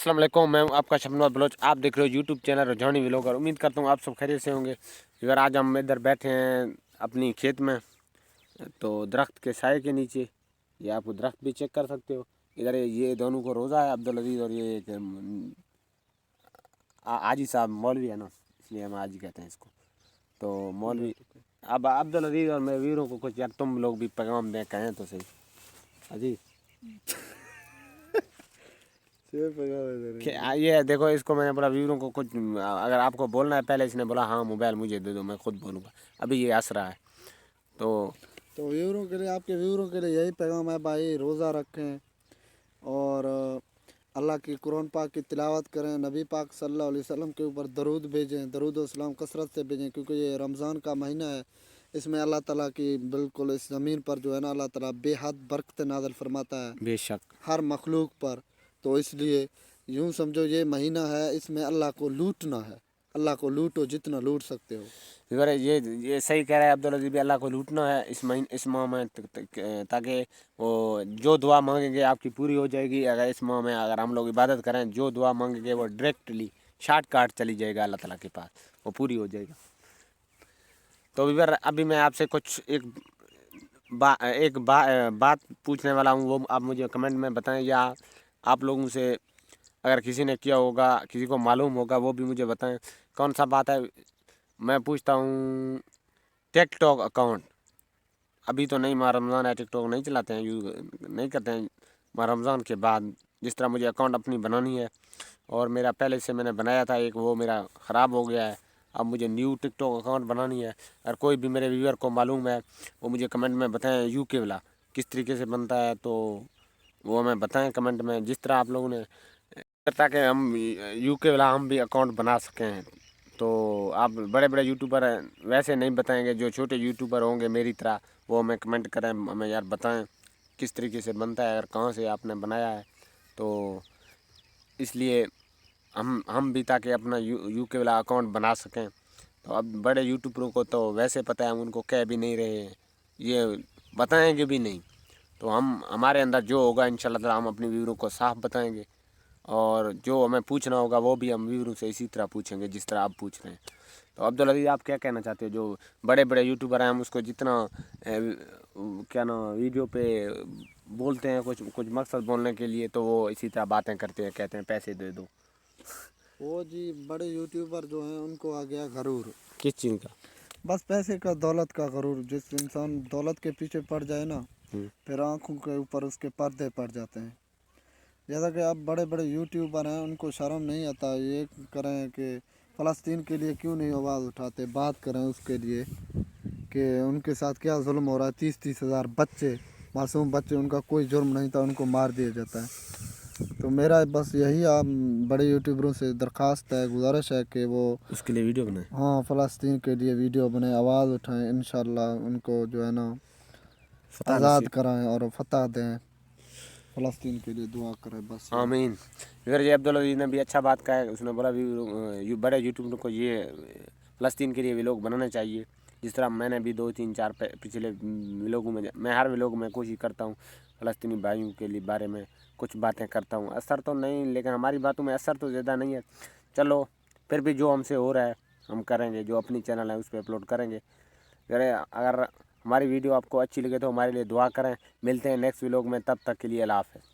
अस्सलाम वालेकुम, मैं हूं आपका शबनवाज बलोच। आप देख रहे हो यूट्यूब चैनल रुझानी व्लॉगर। उम्मीद करता हूं आप सब खैरियत से होंगे। इधर आज हम इधर बैठे हैं अपनी खेत में, तो दरख्त के साए के नीचे। ये आपको दरख्त भी चेक कर सकते हो। इधर ये दोनों को रोज़ा है, अब्दुल अजीज़ और ये एक हाजी साहब मौलवी है ना, इसलिए हम हाजी कहते हैं इसको। तो मौलवी अब अब्दुल अजीज़ और मैं वीरों को कुछ यार तुम लोग भी पैगाम दें, कहें तो सही अजी। ये देखो, इसको मैंने बोला वीरों को कुछ अगर आपको बोलना है पहले। इसने बोला हाँ मोबाइल मुझे दे दो, मैं खुद बोलूँगा। अभी ये हंस रहा है। तो व्यूरों के लिए, आपके व्यूरों के लिए यही पैगाम है भाई, रोज़ा रखें और अल्लाह की कुरान पाक की तिलावत करें, नबी पाक सल्लल्लाहु अलैहि वसल्लम के ऊपर दरूद भेजें, दरूद व सलाम कसरत से भेजें, क्योंकि ये रमज़ान का महीना है। इसमें अल्लाह ताला की बिल्कुल इस ज़मीन पर जो है ना, अल्लाह ताला बेहद बरकत नाज़िल फरमाता है बेशक हर मखलूक पर। तो इसलिए यूँ समझो ये महीना है, इसमें अल्लाह को लूटना है। अल्लाह को लूटो जितना लूट सकते हो। ये सही कह रहा है अब्दुल अजीज़ भी, अल्लाह को लूटना है इस महीने इस माह में, ताकि वो जो दुआ मांगेंगे आपकी पूरी हो जाएगी। अगर इस माह में अगर हम लोग इबादत करें, जो दुआ मांगेंगे वो डायरेक्टली शॉर्टकट चली जाएगा अल्लाह ताला के पास, वो पूरी हो जाएगा। तो अभी मैं आपसे कुछ बात पूछने वाला हूँ, वो आप मुझे कमेंट में बताएं, या आप लोगों से अगर किसी ने किया होगा, किसी को मालूम होगा, वो भी मुझे बताएं। कौन सा बात है? मैं पूछता हूँ, टिकटॉक अकाउंट अभी तो नहीं, माह रमज़ान है, टिकटॉक नहीं चलाते हैं, यूज़ नहीं करते हैं। माह रमज़ान के बाद जिस तरह मुझे अकाउंट अपनी बनानी है, और मेरा पहले से मैंने बनाया था एक, वो मेरा ख़राब हो गया है। अब मुझे न्यू टिकटॉक अकाउंट बनानी है। अगर कोई भी मेरे व्यूअर को मालूम है, वो मुझे कमेंट में बताएं यूके वाला किस तरीके से बनता है, तो वो हमें बताएं कमेंट में, जिस तरह आप लोगों ने, ताकि हम यूके वाला हम भी अकाउंट बना सकें। तो आप बड़े बड़े यूट्यूबर वैसे नहीं बताएंगे, जो छोटे यूट्यूबर होंगे मेरी तरह, वो हमें कमेंट करें, हमें यार बताएं किस तरीके से बनता है, अगर कहाँ से आपने बनाया है। तो इसलिए हम भी ताकि अपना यूके वाला अकाउंट बना सकें। तो अब बड़े यूट्यूबरों को तो वैसे पता है, हम उनको कह भी नहीं रहे हैं, ये बताएंगे भी नहीं। तो हम हमारे अंदर जो होगा इंशाल्लाह ताला हम अपनी व्यूअरों को साफ बताएंगे, और जो हमें पूछना होगा वो भी हम व्यूअरों से इसी तरह पूछेंगे जिस तरह आप पूछ रहे हैं। तो अब्दुल अजीज़, आप क्या कहना चाहते हो? जो बड़े बड़े यूट्यूबर हैं, हम उसको जितना क्या ना वीडियो पे बोलते हैं कुछ कुछ मकसद बोलने के लिए, तो वो इसी तरह बातें करते हैं, कहते हैं पैसे दे दो। वो जी बड़े यूट्यूबर जो हैं उनको आ गया गरूर। किस चीज़ का? बस पैसे का, दौलत का गरूर। जिस इंसान दौलत के पीछे पड़ जाए ना, फिर आंखों के ऊपर उसके पर्दे पड़ जाते हैं। जैसा कि अब बड़े बड़े यूट्यूबर हैं, उनको शर्म नहीं आता ये करें कि फ़लस्तीन के लिए क्यों नहीं आवाज़ उठाते, बात करें उसके लिए कि उनके साथ क्या जुल्म हो रहा है। 30-30 हज़ार बच्चे, मासूम बच्चे, उनका कोई जुर्म नहीं था, उनको मार दिया जाता है। तो मेरा बस यही आप बड़े यूट्यूबरों से दरख्वास्त है, गुजारिश है कि वो उसके लिए वीडियो बनाए। हाँ, फ़लस्तीन के लिए वीडियो बने, आवाज़ उठाएं। इंशाल्लाह उनको जो है ना फतह आज़ाद नसीब। कराएं और फतह दें। फ़लस्तीन के लिए दुआ करें, बस यही। आमीन। फिर ये अब्दुल अजीज़ ने भी अच्छा बात कहा है, उसने बोला भी बड़े यूट्यूबर को ये फ़लस्तीन के लिए व्लॉग बनाने चाहिए। जिस तरह मैंने भी 2-3-4 पिछले व्लॉगों में, मैं हर व्लॉग में कोशिश करता हूँ फ़लस्तीनी भाइयों के लिए बारे में कुछ बातें करता हूँ। असर तो नहीं, लेकिन हमारी बातों में असर तो ज़्यादा नहीं है। चलो, फिर भी जो हमसे हो रहा है हम करेंगे, जो अपनी चैनल है उस पर अपलोड करेंगे। अगर हमारी वीडियो आपको अच्छी लगे तो हमारे लिए दुआ करें। मिलते हैं नेक्स्ट व्लॉग में, तब तक के लिए अल्लाह हाफ़िज़।